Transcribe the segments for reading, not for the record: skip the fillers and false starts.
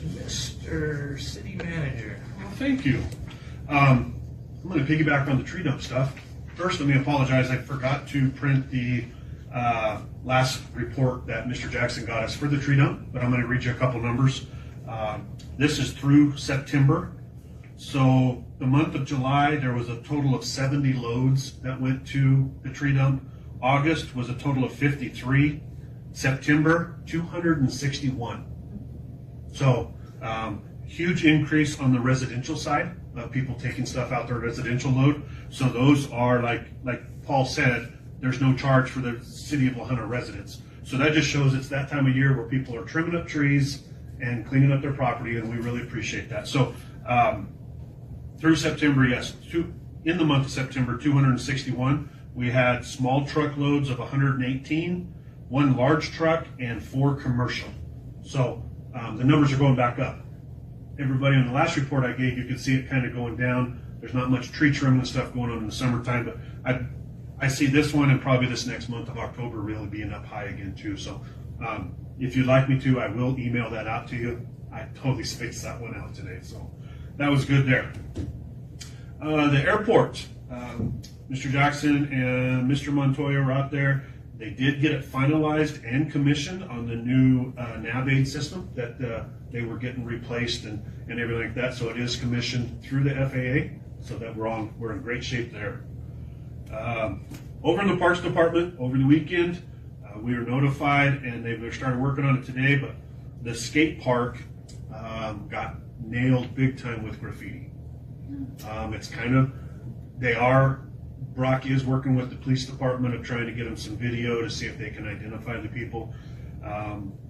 Mr. City Manager. Well, thank you. I'm going to piggyback on the tree dump stuff. First, let me apologize. I forgot to print the last report that Mr. Jackson got us for the tree dump, but I'm going to read you a couple numbers. This is through September. So the month of July, there was a total of 70 loads that went to the tree dump. August was a total of 53. September, 261. So huge increase on the residential side of people taking stuff out their residential load. So those are like Paul said, there's no charge for the city of La Junta residents. So that just shows it's that time of year where people are trimming up trees and cleaning up their property, and we really appreciate that. So through September, yes, in the month of September, 261. We had small truck loads of 118, one large truck, and 4 commercial. So the numbers are going back up. Everybody on the last report I gave, you could see it kind of going down. There's not much tree trimming and stuff going on in the summertime, but I see this one and probably this next month of October really being up high again too. So if you'd like me to, I will email that out to you. I totally spaced that one out today, so that was good there. The airport, Mr. Jackson and Mr. Montoya were out there. They did get it finalized and commissioned on the new nav aid system that they were getting replaced and everything like that. So it is commissioned through the FAA, so that we're in great shape there. Over in the Parks Department, over the weekend, we were notified and they started working on it today, but the skate park got nailed big time with graffiti. It's kind of, Brock is working with the police department of trying to get them some video to see if they can identify the people.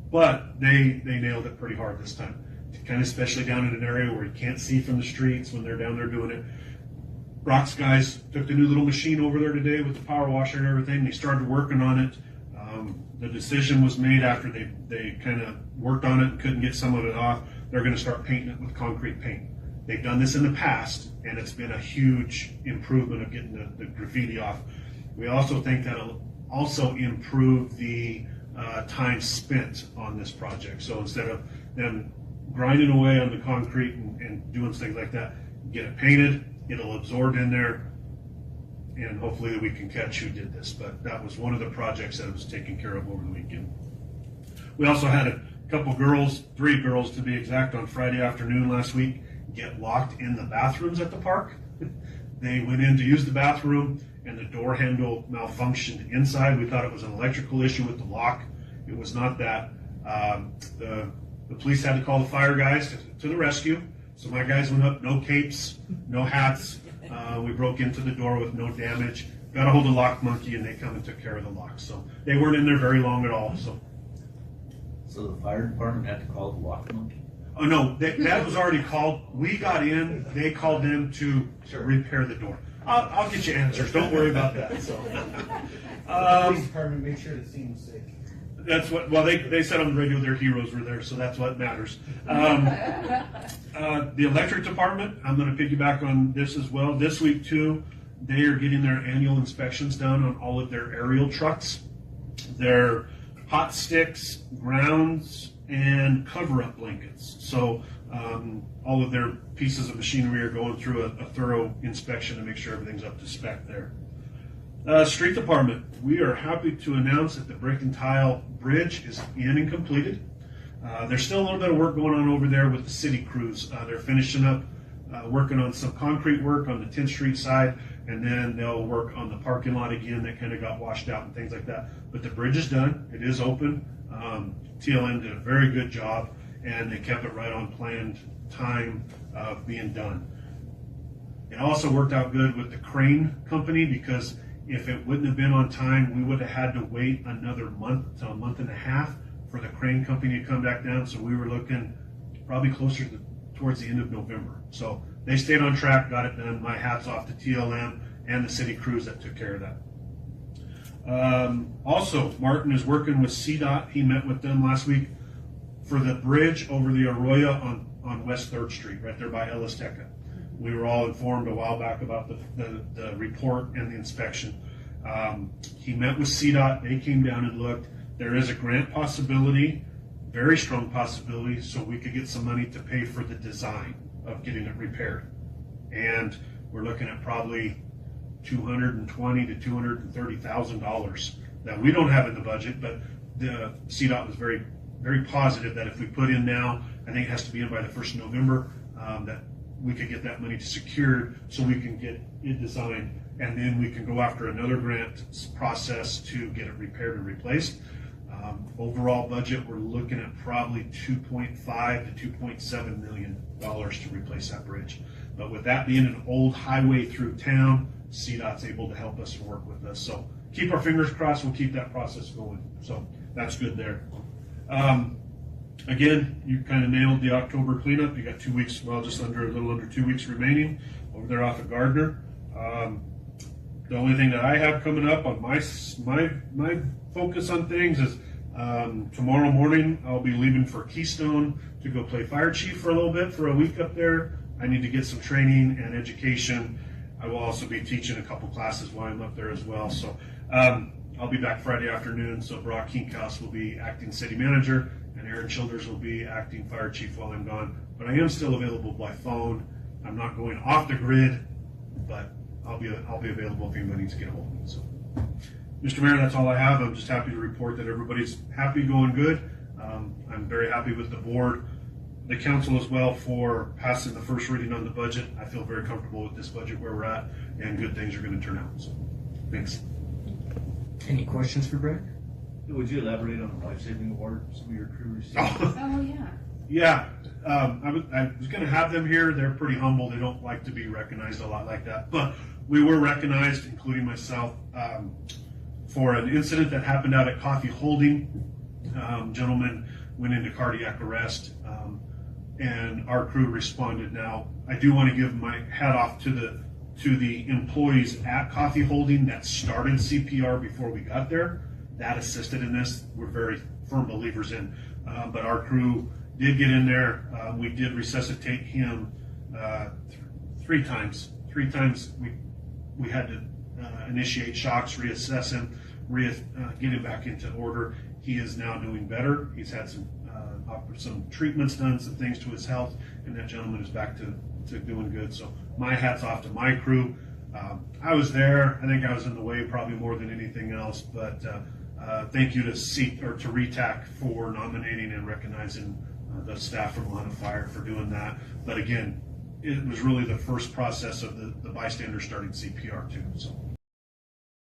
But they nailed it pretty hard this time. Kind of especially down in an area where you can't see from the streets when they're down there doing it. Brock's guys took the new little machine over there today with the power washer and everything. They started working on it. The decision was made after they kind of worked on it and couldn't get some of it off. They're going to start painting it with concrete paint. They've done this in the past, and it's been a huge improvement of getting the graffiti off. We also think that'll also improve the time spent on this project. So instead of them grinding away on the concrete and doing things like that, get it painted, it'll absorb in there, and hopefully we can catch who did this. But that was one of the projects that was taken care of over the weekend. We also had a couple girls, 3 girls to be exact, on Friday afternoon last week, get locked in the bathrooms at the park. They went in to use the bathroom and the door handle malfunctioned inside. We thought it was an electrical issue with the lock. It was not that. The police had to call the fire guys to the rescue. So my guys went up, no capes, no hats. We broke into the door with no damage. Got a hold of Lock Monkey and they come and took care of the lock. So they weren't in there very long at all. So the fire department had to call the Lock Monkey? Oh no, that was already called. We got in, they called them to repair the door. I'll get you answers, don't worry about that. So, police department made sure the scene was safe. That's what, well, they said on the radio their heroes were there, so that's what matters. The electric department, I'm going to piggyback on this as well. This week too, they are getting their annual inspections done on all of their aerial trucks, their hot sticks, grounds, and cover-up blankets. So all of their pieces of machinery are going through a thorough inspection to make sure everything's up to spec there. Street department, we are happy to announce that the brick and tile bridge is in and completed. There's still a little bit of work going on over there with the city crews. They're finishing up working on some concrete work on the 10th Street side, and then they'll work on the parking lot again that kind of got washed out and things like that. But the bridge is done. It is open. TLM did a very good job, and they kept it right on planned time of being done. It also worked out good with the crane company, because if it wouldn't have been on time, we would have had to wait another month to a month and a half for the crane company to come back down. So we were looking probably closer towards the end of November. So they stayed on track, got it done. My hat's off to TLM and the city crews that took care of that. Also, Martin is working with CDOT. He met with them last week for the bridge over the Arroyo on West 3rd Street, right there by Ellis Teca. We were all informed a while back about the report and the inspection. He met with CDOT. They came down and looked. There is a grant possibility, very strong possibility so we could get some money to pay for the design of getting it repaired. And we're looking at probably $220,000 to $230,000 that we don't have in the budget, but the CDOT was very, very positive that if we put in now, I think it has to be in by the 1st of November, that we could get that money secured so we can get it designed, and then we can go after another grant process to get it repaired and replaced. Overall budget, we're looking at probably $2.5 to $2.7 million to replace that bridge. But with that being an old highway through town, CDOT's able to help us and work with us. So keep our fingers crossed, we'll keep that process going. So that's good there. Again, you kind of nailed the October cleanup. You got 2 weeks, well, just a little under 2 weeks remaining over there off of Gardner. The only thing that I have coming up on my focus on things is tomorrow morning I'll be leaving for Keystone to go play fire chief for a little bit, for a week up there. I need to get some training and education. I will also be teaching a couple classes while I'm up there as well. So I'll be back Friday afternoon. So Brock Kinkhouse will be acting city manager, and Aaron Childers will be acting fire chief while I'm gone. But I am still available by phone. I'm not going off the grid, but I'll be available if anybody needs to get a hold of me. So, Mr. Mayor, that's all I have. I'm just happy to report that everybody's happy, going good. I'm very happy with the board, the council as well, for passing the first reading on the budget. I feel very comfortable with this budget where we're at, and good things are going to turn out. So, thanks. Any questions for Brett? Would you elaborate on the life-saving award some of your crew received? Oh, yeah. Yeah, I was going to have them here. They're pretty humble. They don't like to be recognized a lot like that. But we were recognized, including myself, for an incident that happened out at Coffee Holding. Gentleman went into cardiac arrest, and our crew responded. Now, I do want to give my hat off to the employees at Coffee Holding that started CPR before we got there. That assisted in this. We're very firm believers in. But our crew did get in there. We did resuscitate him 3 times. 3 times we had to initiate shocks, reassess him, get him back into order. He is now doing better. He's had some treatments done, some things to his health, and that gentleman is back to doing good. So my hat's off to my crew. I was there. I think I was in the way probably more than anything else, but thank you to RETAC for nominating and recognizing the staff from Line of Fire for doing that. But again, it was really the first process of the bystanders starting CPR too. So